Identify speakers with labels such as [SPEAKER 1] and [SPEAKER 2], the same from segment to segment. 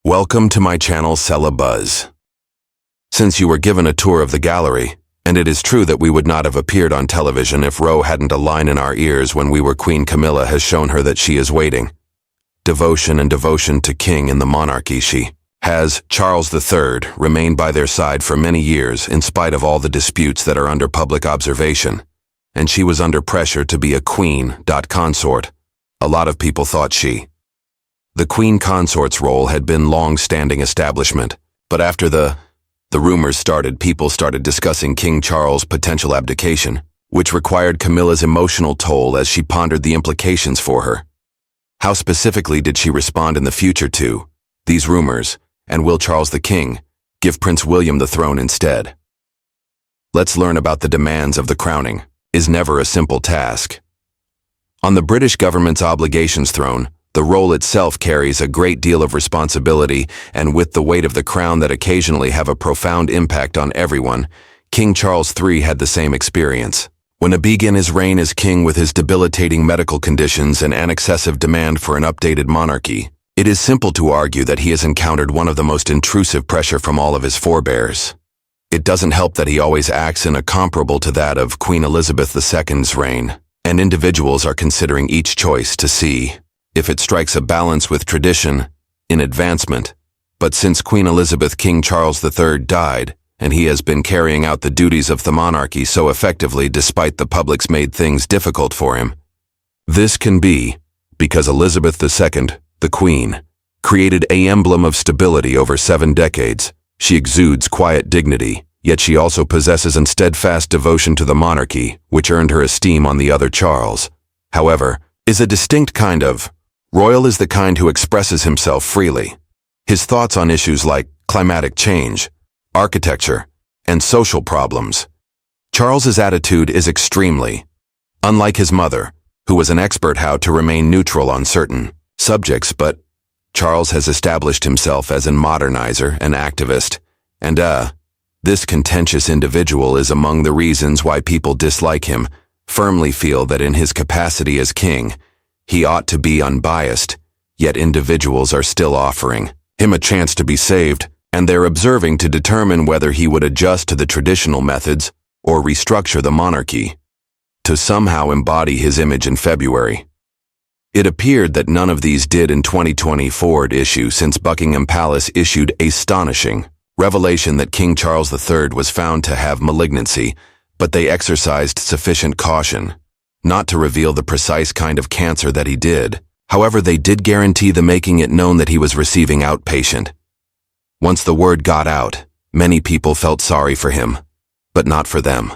[SPEAKER 1] Welcome to my channel Buzz. Since you were given a tour of the gallery, and it is true that we would not have appeared on television if Ro hadn't a line in our ears when we were Queen Camilla has shown her that she is waiting. Devotion and devotion to king in the monarchy she has. Charles III remained by their side for many years in spite of all the disputes that are under public observation, and she was under pressure to be a queen consort. A lot of people thought the queen consort's role had been long-standing establishment, but after the rumors started, people started discussing King Charles' potential abdication, which required Camilla's emotional toll as she pondered the implications for her. How specifically did she respond in the future to these rumors, and will Charles the King give Prince William the throne instead? Let's learn about the demands of the crowning. Is never a simple task. On the British government's obligations throne, the role itself carries a great deal of responsibility, and with the weight of the crown that occasionally have a profound impact on everyone, King Charles III had the same experience. When he began his reign as king with his debilitating medical conditions and an excessive demand for an updated monarchy, it is simple to argue that he has encountered one of the most intrusive pressure from all of his forebears. It doesn't help that he always acts in a comparable to that of Queen Elizabeth II's reign, and individuals are considering each choice to see if it strikes a balance with tradition in advancement. But since Queen Elizabeth, King Charles III died, and he has been carrying out the duties of the monarchy so effectively despite the public's made things difficult for him. This can be because Elizabeth II, the Queen, created an emblem of stability over 7 decades. She exudes quiet dignity, yet she also possesses a steadfast devotion to the monarchy, which earned her esteem on the other Charles. However, is a distinct kind of royal is the kind who expresses himself freely. His thoughts on issues like climatic change, architecture, and social problems. Charles's attitude is extremely unlike his mother, who was an expert how to remain neutral on certain subjects, but Charles has established himself as a modernizer and activist, and this contentious individual is among the reasons why people dislike him, firmly feel that in his capacity as king, he ought to be unbiased, yet individuals are still offering him a chance to be saved, and they're observing to determine whether he would adjust to the traditional methods or restructure the monarchy to somehow embody his image in February. It appeared that none of these did in 2024 issue, since Buckingham Palace issued a astonishing revelation that King Charles III was found to have malignancy, but they exercised sufficient caution not to reveal the precise kind of cancer that he did. However, they did guarantee the making it known that he was receiving outpatient. Once the word got out, many people felt sorry for him, but not for them.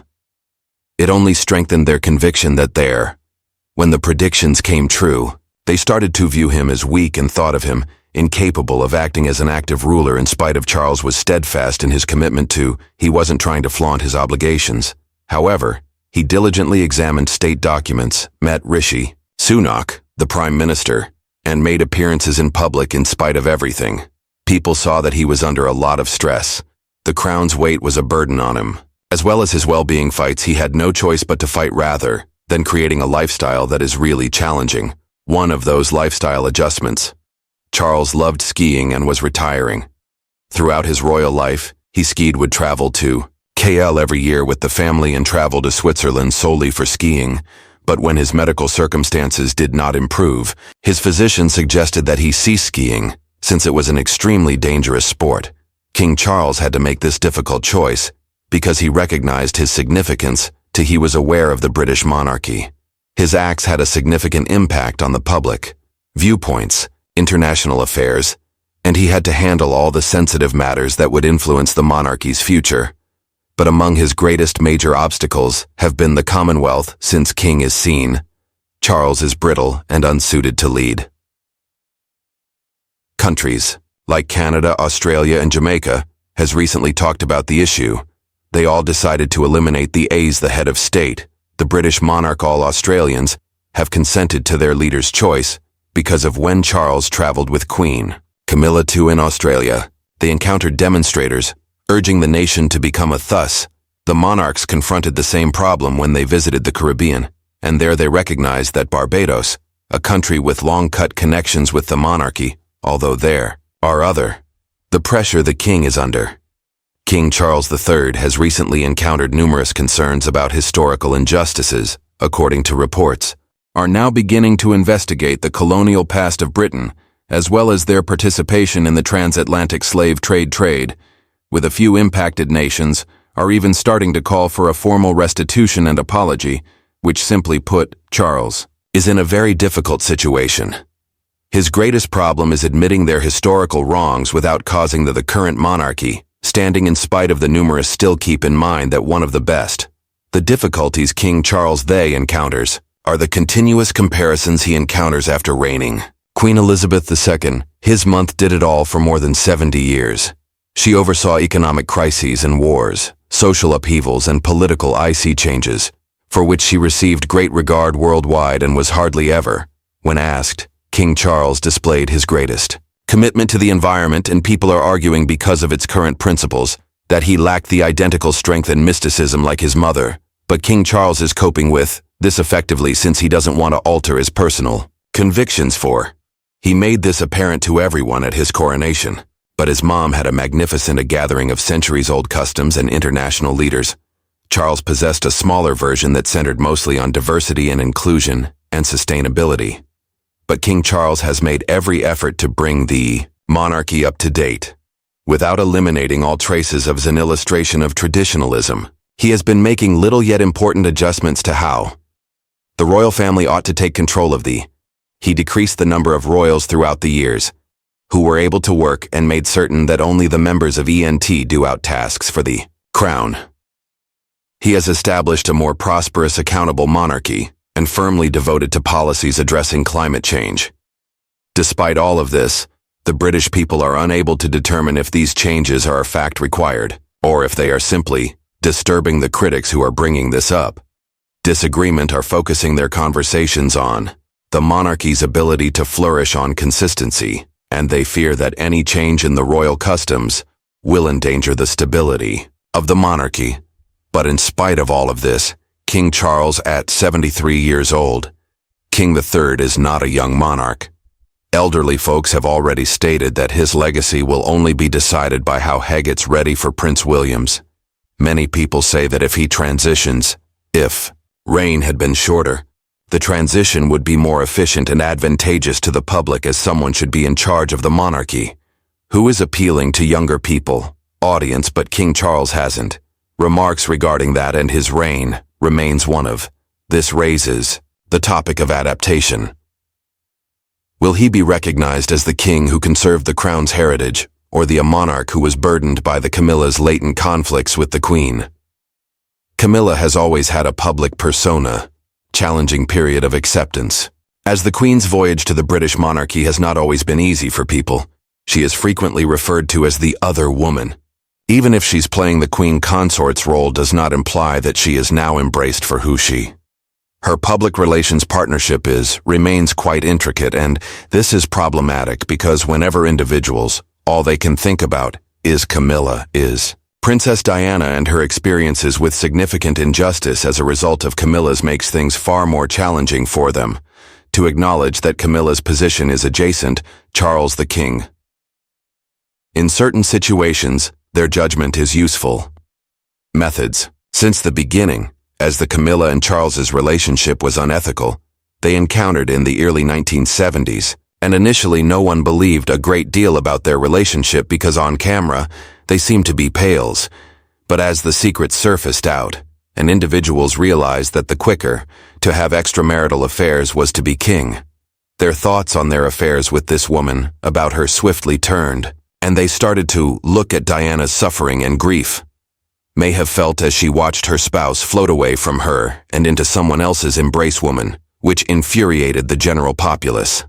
[SPEAKER 1] It only strengthened their conviction that when the predictions came true, they started to view him as weak and thought of him incapable of acting as an active ruler. In spite of Charles was steadfast in his commitment he wasn't trying to flaunt his obligations. However, he diligently examined state documents, met Rishi Sunak, the Prime Minister, and made appearances in public in spite of everything. People saw that he was under a lot of stress. The crown's weight was a burden on him. As well as his well-being fights, he had no choice but to fight rather than creating a lifestyle that is really challenging. One of those lifestyle adjustments. Charles loved skiing and was retiring. Throughout his royal life, he would travel to KL every year with the family and travel to Switzerland solely for skiing. But when his medical circumstances did not improve, his physician suggested that he cease skiing, since it was an extremely dangerous sport. King Charles had to make this difficult choice, because he recognized his significance he was aware of the British monarchy. His acts had a significant impact on the public, viewpoints, international affairs, and he had to handle all the sensitive matters that would influence the monarchy's future. But among his greatest major obstacles have been the Commonwealth. Since king is seen, Charles is brittle and unsuited to lead. Countries like Canada, Australia, and Jamaica has recently talked about the issue. They all decided to eliminate the head of state. The British monarch, all Australians, have consented to their leader's choice because of when Charles traveled with Queen Camilla in Australia. They encountered demonstrators urging the nation to become a thus. The monarchs confronted the same problem when they visited the Caribbean, and there they recognized that Barbados, a country with long-cut connections with the monarchy, although are other. The pressure the king is under. King Charles III has recently encountered numerous concerns about historical injustices, according to reports, are now beginning to investigate the colonial past of Britain, as well as their participation in the transatlantic slave trade, with a few impacted nations are even starting to call for a formal restitution and apology, which simply put, Charles is in a very difficult situation. His greatest problem is admitting their historical wrongs without causing the current monarchy, standing in spite of the numerous still keep in mind that one of the best. The difficulties King Charles they encounters are the continuous comparisons he encounters after reigning. Queen Elizabeth II, his month did it all for more than 70 years. She oversaw economic crises and wars, social upheavals and political icy changes, for which she received great regard worldwide and was hardly ever, when asked, King Charles displayed his greatest commitment to the environment, and people are arguing because of its current principles that he lacked the identical strength and mysticism like his mother, but King Charles is coping with this effectively since he doesn't want to alter his personal convictions for. He made this apparent to everyone at his coronation, but his mom had a magnificent gathering of centuries-old customs and international leaders. Charles possessed a smaller version that centered mostly on diversity and inclusion and sustainability. But King Charles has made every effort to bring the monarchy up to date. Without eliminating all traces of an illustration of traditionalism, he has been making little yet important adjustments to how the royal family ought to take control of He decreased the number of royals throughout the years, who were able to work, and made certain that only the members of ENT do out tasks for the crown. He has established a more prosperous, accountable monarchy, and firmly devoted to policies addressing climate change. Despite all of this, the British people are unable to determine if these changes are a fact required, or if they are simply disturbing the critics who are bringing this up. Disagreement are focusing their conversations on the monarchy's ability to flourish on consistency, and they fear that any change in the royal customs will endanger the stability of the monarchy. But in spite of all of this, King Charles, at 73 years old, King III, is not a young monarch. Elderly folks have already stated that his legacy will only be decided by how he gets ready for Prince William's. Many people say that if he transitions, if reign had been shorter, the transition would be more efficient and advantageous to the public, as someone should be in charge of the monarchy, who is appealing to younger people, audience, but King Charles hasn't. Remarks regarding that and his reign remains one of. This raises the topic of adaptation. Will he be recognized as the king who conserved the crown's heritage, or a monarch who was burdened by the Camilla's latent conflicts with the queen? Camilla has always had a public persona, challenging period of acceptance. As the Queen's voyage to the British monarchy has not always been easy for people, she is frequently referred to as the other woman. Even if she's playing the Queen Consort's role does not imply that she is now embraced for who she. Her public relations partnership remains quite intricate, and this is problematic because whenever individuals, all they can think about is Camilla is. Princess Diana and her experiences with significant injustice as a result of Camilla's makes things far more challenging for them to acknowledge that Camilla's position is adjacent, Charles the King. In certain situations, their judgment is useful. Methods. Since the beginning, as the Camilla and Charles's relationship was unethical, they encountered in the early 1970s, and initially no one believed a great deal about their relationship because on camera, they seemed to be pals. But as the secrets surfaced out, and individuals realized that the quicker to have extramarital affairs was to be king, their thoughts on their affairs with this woman about her swiftly turned, and they started to look at Diana's suffering and grief. May have felt as she watched her spouse float away from her and into someone else's embrace woman, which infuriated the general populace.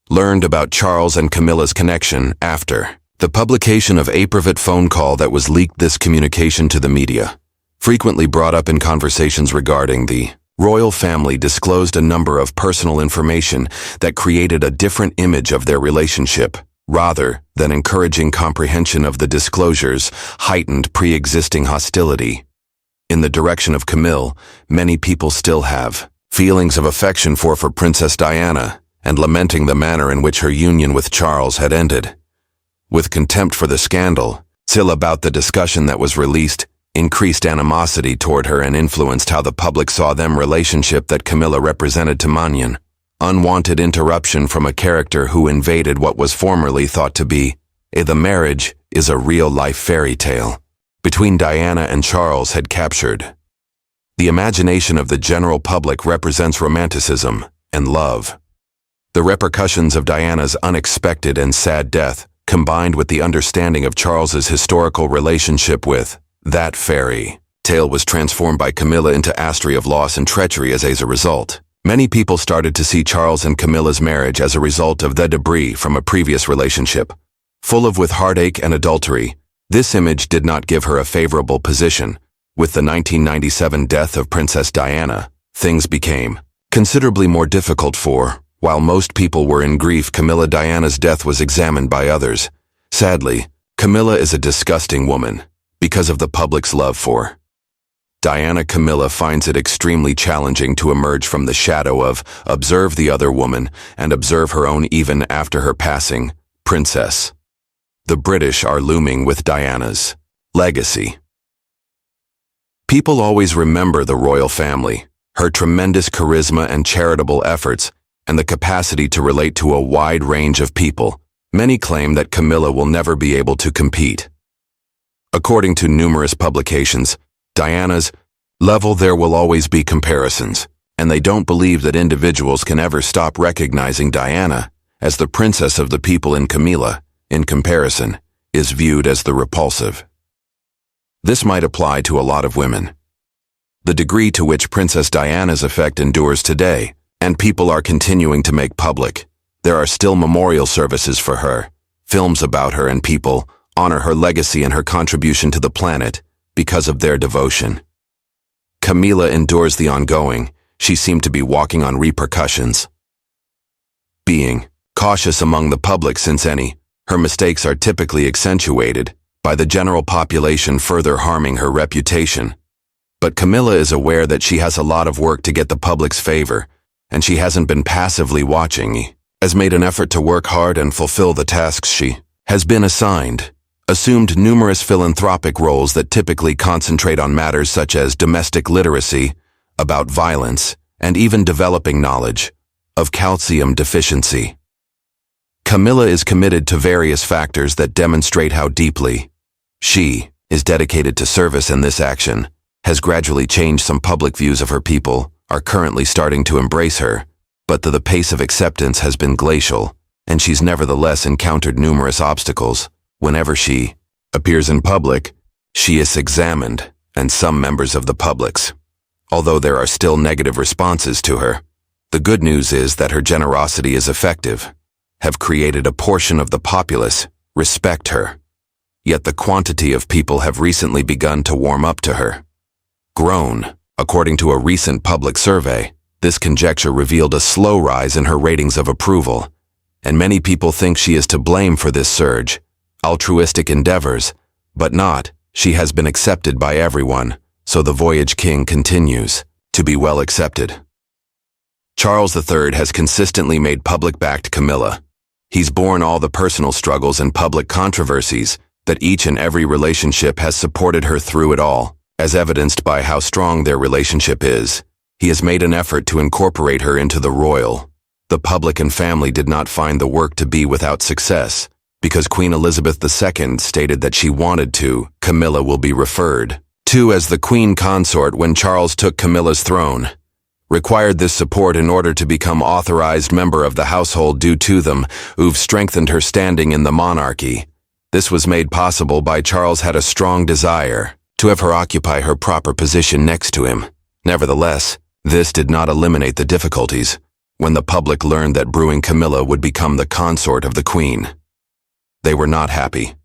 [SPEAKER 1] Learned about Charles and Camilla's connection after the publication of a private phone call that was leaked. This communication to the media, frequently brought up in conversations regarding the royal family, disclosed a number of personal information that created a different image of their relationship. Rather than encouraging comprehension of the disclosures, heightened pre-existing hostility. In the direction of Camille, many people still have feelings of affection for Princess Diana, and lamenting the manner in which her union with Charles had ended. With contempt for the scandal, still about the discussion that was released, increased animosity toward her and influenced how the public saw them relationship that Camilla represented to Mannion. Unwanted interruption from a character who invaded what was formerly thought to be the marriage is a real-life fairy tale between Diana and Charles had captured. The imagination of the general public represents romanticism and love. The repercussions of Diana's unexpected and sad death, combined with the understanding of Charles's historical relationship with that fairy tale, was transformed by Camilla into Astri of loss and treachery as a result. Many people started to see Charles and Camilla's marriage as a result of the debris from a previous relationship. Full of with heartache and adultery, this image did not give her a favorable position. With the 1997 death of Princess Diana, things became considerably more difficult for. While most people were in grief, Diana's death was examined by others. Sadly, Camilla is a disgusting woman because of the public's love for Diana. Camilla finds it extremely challenging to emerge from the shadow of observe the other woman and observe her own even after her passing. Princess. The British are looming with Diana's legacy. People always remember the royal family, her tremendous charisma and charitable efforts, and the capacity to relate to a wide range of people. Many claim that Camilla will never be able to compete. According to numerous publications, Diana's level there will always be comparisons, and they don't believe that individuals can ever stop recognizing Diana as the princess of the people, and Camilla, in comparison, is viewed as the repulsive. This might apply to a lot of women. The degree to which Princess Diana's effect endures today, and people are continuing to make public. There are still memorial services for her, films about her, and people honor her legacy and her contribution to the planet because of their devotion. Camilla endures the ongoing. She seemed to be walking on repercussions. Being cautious among the public, since her mistakes are typically accentuated by the general population, further harming her reputation. But Camilla is aware that she has a lot of work to get the public's favor, and she hasn't been passively watching. Has made an effort to work hard and fulfill the tasks she has been assigned, assumed numerous philanthropic roles that typically concentrate on matters such as domestic literacy, about violence, and even developing knowledge of calcium deficiency. Camilla is committed to various factors that demonstrate how deeply she is dedicated to service, and this action has gradually changed some public views of her. People are currently starting to embrace her, but the pace of acceptance has been glacial, and she's nevertheless encountered numerous obstacles. Whenever she appears in public, she is examined, and some members of the public's, although there are still negative responses to her. The good news is that her generosity is effective, have created a portion of the populace respect her. Yet the quantity of people have recently begun to warm up to her. Grown, according to a recent public survey, this conjecture revealed a slow rise in her ratings of approval, and many people think she is to blame for this surge. Altruistic endeavors, but not. She has been accepted by everyone, so the Voyage King continues to be well accepted. Charles III has consistently made public-backed Camilla. He's borne all the personal struggles and public controversies that each and every relationship has supported her through it all, as evidenced by how strong their relationship is. He has made an effort to incorporate her into the royal. The public and family did not find the work to be without success, because Queen Elizabeth II stated that she wanted to. Camilla will be referred to as the Queen Consort when Charles took Camilla's throne. Required this support in order to become authorized member of the household due to them, who've strengthened her standing in the monarchy. This was made possible by Charles had a strong desire to have her occupy her proper position next to him. Nevertheless, this did not eliminate the difficulties when the public learned that brewing Camilla would become the consort of the Queen. They were not happy.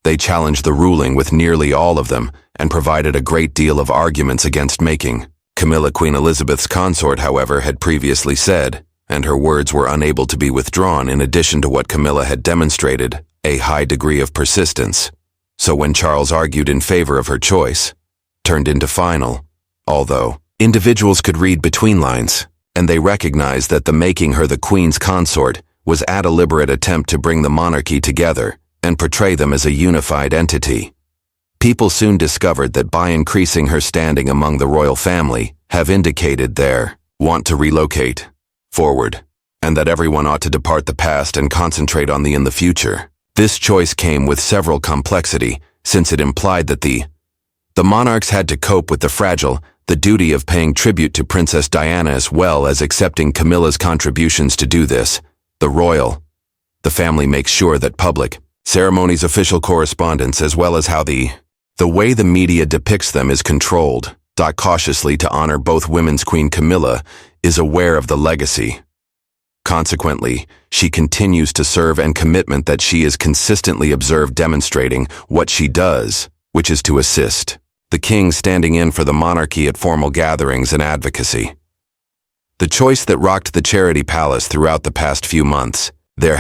[SPEAKER 1] They challenged the ruling with nearly all of them and provided a great deal of arguments against making Camilla Queen Elizabeth's consort. However, had previously said, and her words were unable to be withdrawn. In addition to what Camilla had demonstrated, a high degree of persistence. So when Charles argued in favor of her choice, turned into final, although individuals could read between lines, and they recognized that the making her the Queen's consort was a deliberate attempt to bring the monarchy together. and portray them as a unified entity. People soon discovered that by increasing her standing among the royal family, have indicated their want to relocate forward, and that everyone ought to depart the past and concentrate on the future. This choice came with several complexity, since it implied that the monarchs had to cope with the duty of paying tribute to Princess Diana as well as accepting Camilla's contributions to do this. The family makes sure that public ceremonies, official correspondence, as well as how the way the media depicts them is controlled. Cautiously to honor both women's Queen Camilla is aware of the legacy. Consequently, she continues to serve and commitment that she is consistently observed demonstrating what she does, which is to assist the king, standing in for the monarchy at formal gatherings and advocacy. The choice that rocked the Charity Palace throughout the past few months, there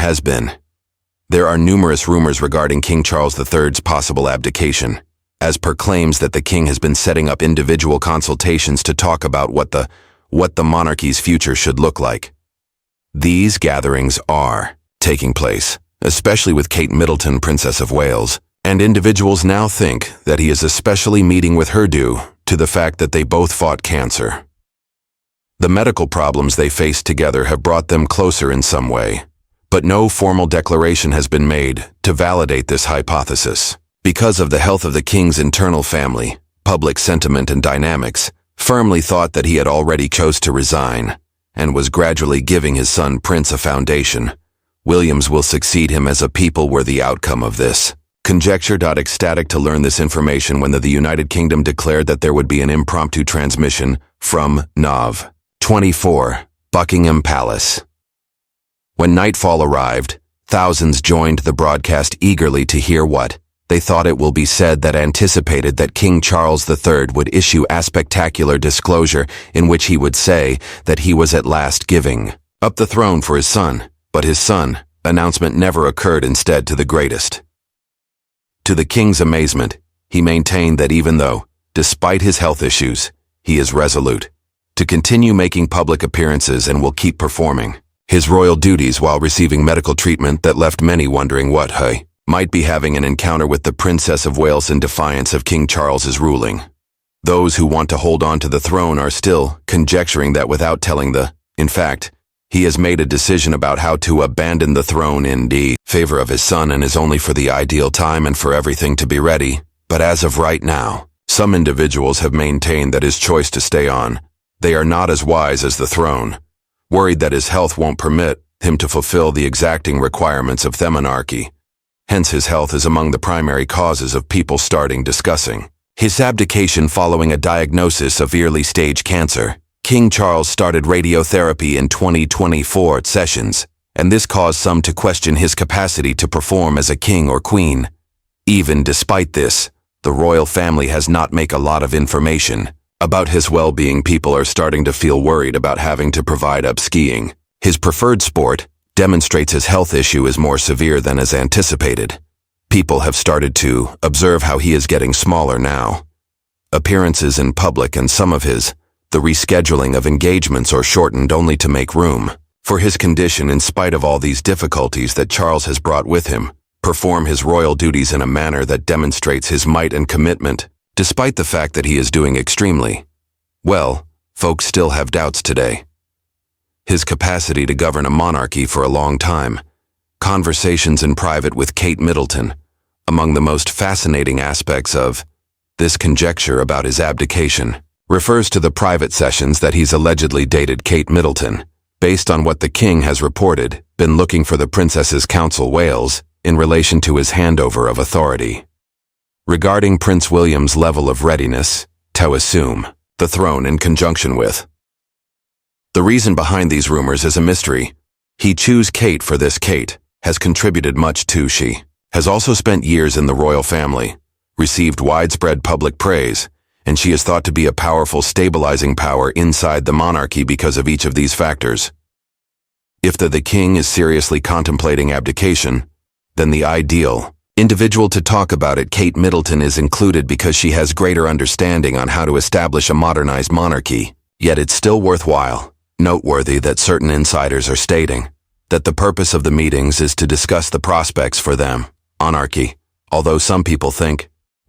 [SPEAKER 1] are numerous rumors regarding King Charles III's possible abdication, as per claims that the king has been setting up individual consultations to talk about what the monarchy's future should look like. These gatherings are taking place, especially with Kate Middleton, Princess of Wales, and individuals now think that he is especially meeting with her due to the fact that they both fought cancer. The medical problems they faced together have brought them closer in some way, but no formal declaration has been made to validate this hypothesis. Because of the health of the king's internal family, public sentiment and dynamics firmly thought that he had already chose to resign and was gradually giving his son Prince a foundation. Williams will succeed him as a people were the outcome of this. Conjecture. Ecstatic to learn this information when the United Kingdom declared that there would be an impromptu transmission from Nov. 24, Buckingham Palace. When nightfall arrived, thousands joined the broadcast eagerly to hear what they thought it will be said that anticipated that King Charles III would issue a spectacular disclosure in which he would say that he was at last giving up the throne for his son, but his son announcement never occurred. Instead, to the king's amazement, he maintained that even though, despite his health issues, he is resolute to continue making public appearances and will keep performing his royal duties while receiving medical treatment that left many wondering what he might be having an encounter with the Princess of Wales in defiance of King Charles's ruling. Those who want to hold on to the throne are still conjecturing that without telling in fact, he has made a decision about how to abandon the throne in favor of his son and is only for the ideal time and for everything to be ready. But as of right now, some individuals have maintained that his choice to stay on, they are not as wise as the throne, worried that his health won't permit him to fulfill the exacting requirements of the monarchy. Hence his health is among the primary causes of people starting discussing his abdication following a diagnosis of early-stage cancer. King Charles started radiotherapy in 2024 sessions, and this caused some to question his capacity to perform as a king or queen. Even despite this, the royal family has not made a lot of information about his well-being. People are starting to feel worried about having to provide up skiing. His preferred sport demonstrates his health issue is more severe than as anticipated. People have started to observe how he is getting smaller now. Appearances in public and some of the rescheduling of engagements are shortened only to make room for his condition. In spite of all these difficulties that Charles has brought with him, perform his royal duties in a manner that demonstrates his might and commitment, despite the fact that he is doing extremely well. Folks still have doubts today. His capacity to govern a monarchy for a long time. Conversations in private with Kate Middleton. Among the most fascinating aspects of this conjecture about his abdication refers to the private sessions that he's allegedly dated Kate Middleton, based on what the king has reported, been looking for the princess's counsel Wales in relation to his handover of authority. Regarding Prince William's level of readiness to assume the throne in conjunction with. The reason behind these rumors is a mystery. He chose Kate for this. Kate has contributed much to she has also spent years in the royal family, received widespread public praise, and she is thought to be a powerful stabilizing power inside the monarchy because of each of these factors. If the king is seriously contemplating abdication, then the ideal individual to talk about it, Kate Middleton, is included because she has greater understanding on how to establish a modernized monarchy. Yet it's still noteworthy that certain insiders are stating that the purpose of the meetings is to discuss the prospects for them monarchy, although some people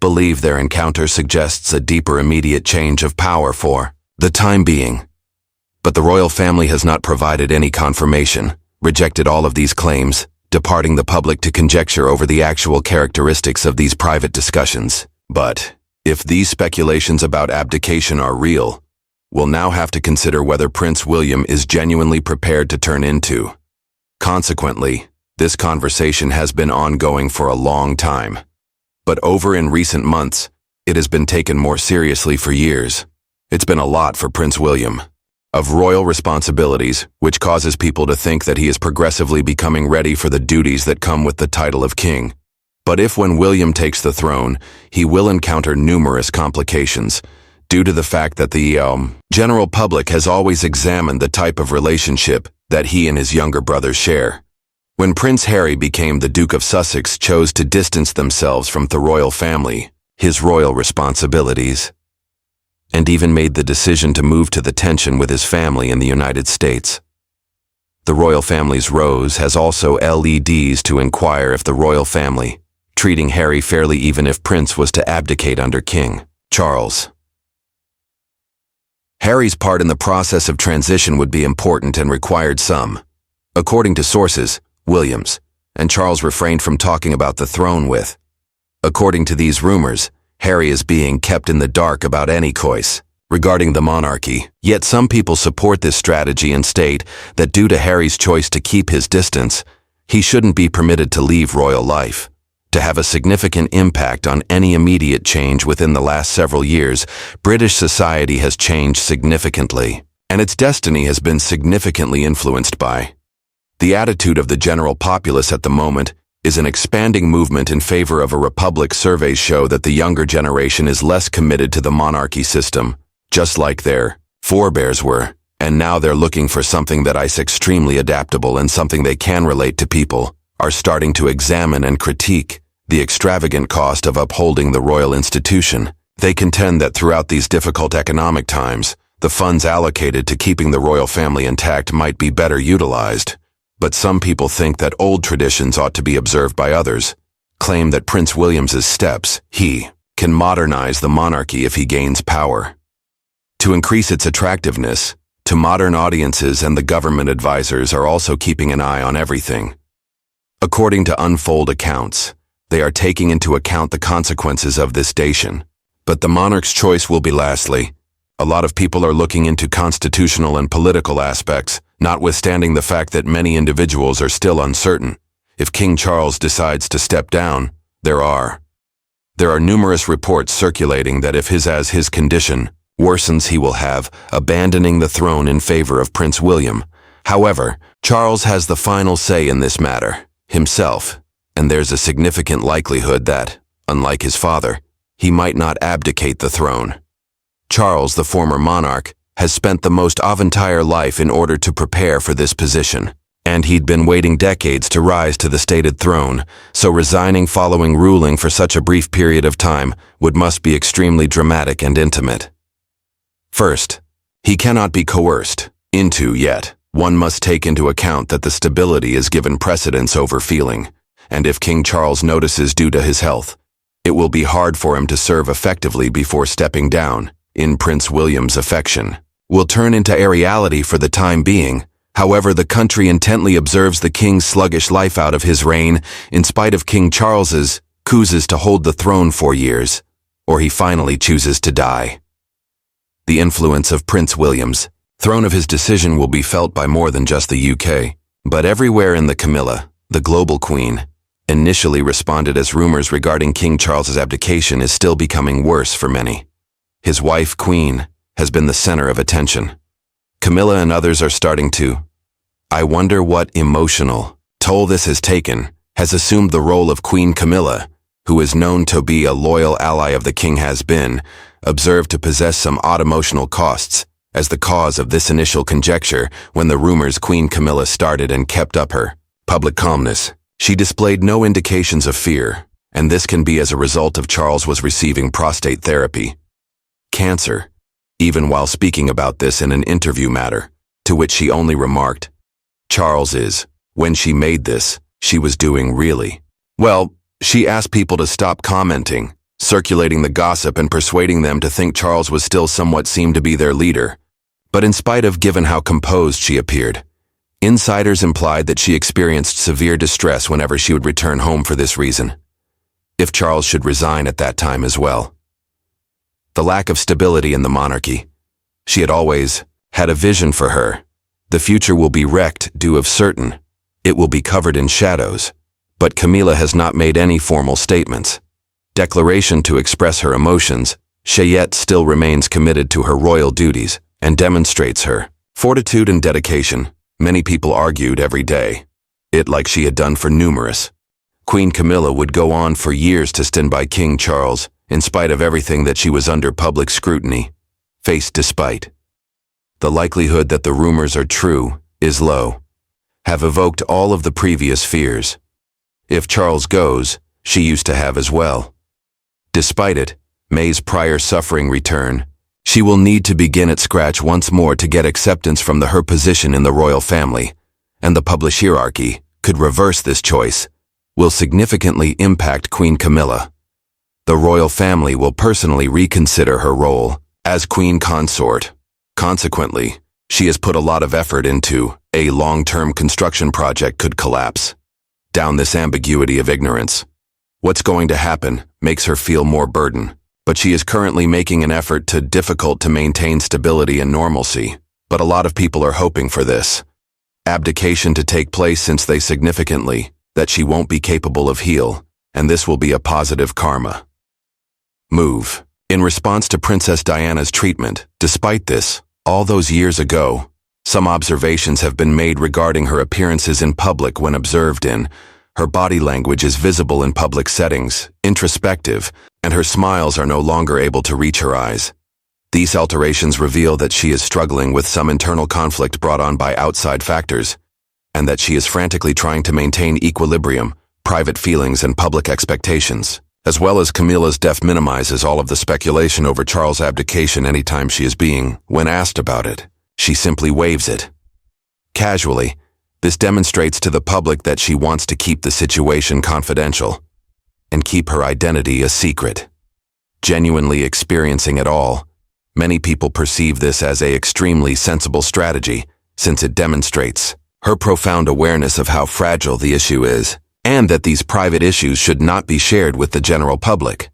[SPEAKER 1] believe their encounter suggests a deeper immediate change of power for the time being. But the royal family has not provided any confirmation, rejected all of these claims, departing the public to conjecture over the actual characteristics of these private discussions. But if these speculations about abdication are real, we'll now have to consider whether Prince William is genuinely prepared to turn into. Consequently, this conversation has been ongoing for a long time. But over in recent months, it has been taken more seriously for years. It's been a lot for Prince William, of royal responsibilities, which causes people to think that he is progressively becoming ready for the duties that come with the title of king. But if when William takes the throne, he will encounter numerous complications, due to the fact that the general public has always examined the type of relationship that he and his younger brothers share. When Prince Harry became the Duke of Sussex chose to distance themselves from the royal family, his royal responsibilities, and even made the decision to move to the tension with his family in the United States. The royal family's Rose has also LEDs to inquire if the royal family, treating Harry fairly even if Prince was to abdicate under King Charles. Harry's part in the process of transition would be important and required some. According to sources, Williams and Charles refrained from talking about the throne with. According to these rumors, Harry is being kept in the dark about any choice regarding the monarchy. Yet some people support this strategy and state that due to Harry's choice to keep his distance, he shouldn't be permitted to leave royal life. To have a significant impact on any immediate change within the last several years, British society has changed significantly, and its destiny has been significantly influenced by. The attitude of the general populace at the moment is an expanding movement in favor of a republic. Surveys show that the younger generation is less committed to the monarchy system, just like their forebears were, and now they're looking for something that is extremely adaptable and something they can relate to. People are starting to examine and critique the extravagant cost of upholding the royal institution. They contend that throughout these difficult economic times, the funds allocated to keeping the royal family intact might be better utilized. But some people think that old traditions ought to be observed by others, claim that Prince William's steps, he can modernize the monarchy if he gains power. To increase its attractiveness to modern audiences, and the government advisors are also keeping an eye on everything. According to Unfold accounts, they are taking into account the consequences of this station. But the monarch's choice will be lastly. A lot of people are looking into constitutional and political aspects, notwithstanding the fact that many individuals are still uncertain. If King Charles decides to step down, there are numerous reports circulating that if his condition worsens, he will have abandoning the throne in favor of Prince William. However, Charles has the final say in this matter himself, and there's a significant likelihood that, unlike his father, he might not abdicate the throne. Charles, the former monarch, has spent the most of entire life in order to prepare for this position, and he'd been waiting decades to rise to the stated throne, so resigning following ruling for such a brief period of time must be extremely dramatic and intimate. First, he cannot be coerced into yet. One must take into account that the stability is given precedence over feeling, and if King Charles notices due to his health, it will be hard for him to serve effectively before stepping down. In Prince William's affection will turn into a reality for the time being. However, the country intently observes the king's sluggish life out of his reign, in spite of King Charles's chooses to hold the throne for years, or he finally chooses to die. The influence of Prince William's throne of his decision will be felt by more than just the UK, but everywhere in the Camilla, the global queen, initially responded as rumors regarding King Charles's abdication is still becoming worse for many. His wife, Queen, has been the center of attention. Camilla and others are starting to. I wonder what emotional toll this has taken, has assumed the role of Queen Camilla, who is known to be a loyal ally of the king, has been observed to possess some odd emotional costs as the cause of this initial conjecture. When the rumors Queen Camilla started and kept up her public calmness, she displayed no indications of fear, and this can be as a result of Charles was receiving prostate therapy. Cancer, even while speaking about this in an interview matter, to which she only remarked, Charles is, when she made this, she was doing really well. She asked people to stop commenting, circulating the gossip and persuading them to think Charles was still somewhat seemed to be their leader. But in spite of given how composed she appeared, insiders implied that she experienced severe distress whenever she would return home for this reason, if Charles should resign at that time as well. The lack of stability in the monarchy. She had always had a vision for her. The future will be wrecked due of certain. It will be covered in shadows. But Camilla has not made any formal statements. Declaration to express her emotions. Chayette still remains committed to her royal duties and demonstrates her fortitude and dedication. Many people argued every day. It like she had done for numerous. Queen Camilla would go on for years to stand by King Charles, in spite of everything that she was under public scrutiny. Faced despite. The likelihood that the rumors are true is low. Have evoked all of the previous fears. If Charles goes, she used to have as well. Despite it, May's prior suffering return. She will need to begin at scratch once more to get acceptance from her position in the royal family, and the public hierarchy could reverse this choice, will significantly impact Queen Camilla. The royal family will personally reconsider her role as queen consort. Consequently, she has put a lot of effort into a long-term construction project could collapse. Down this ambiguity of ignorance. What's going to happen makes her feel more burden, but she is currently making an effort to difficult to maintain stability and normalcy, but a lot of people are hoping for this. Abdication to take place since they significantly that she won't be capable of heal, and this will be a positive karma. Move. In response to Princess Diana's treatment, despite this, all those years ago, some observations have been made regarding her appearances in public when observed in. Her body language is visible in public settings, introspective, and her smiles are no longer able to reach her eyes. These alterations reveal that she is struggling with some internal conflict brought on by outside factors, and that she is frantically trying to maintain equilibrium, private feelings and public expectations, as well as Camilla's death minimizes all of the speculation over Charles' abdication anytime she is being, when asked about it. She simply waives it. Casually, this demonstrates to the public that she wants to keep the situation confidential and keep her identity a secret. Genuinely experiencing it all, many people perceive this as an extremely sensible strategy since it demonstrates her profound awareness of how fragile the issue is and that these private issues should not be shared with the general public.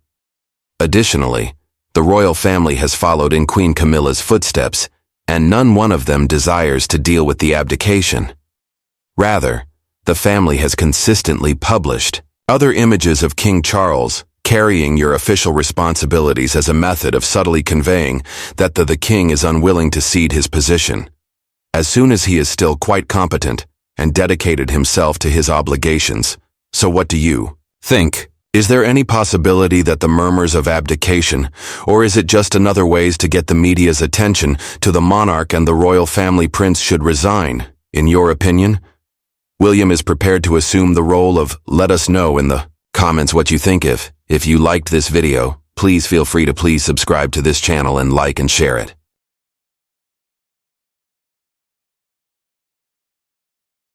[SPEAKER 1] Additionally, the royal family has followed in Queen Camilla's footsteps, and none one of them desires to deal with the abdication. Rather, the family has consistently published other images of King Charles carrying your official responsibilities as a method of subtly conveying that the king is unwilling to cede his position, as soon as he is still quite competent and dedicated himself to his obligations. So what do you think? Is there any possibility that the murmurs of abdication, or is it just another ways to get the media's attention to the monarch and the royal family prince should resign, in your opinion? William is prepared to assume the role of let us know in the comments what you think. If you liked this video, please feel free to subscribe to this channel and like and share it.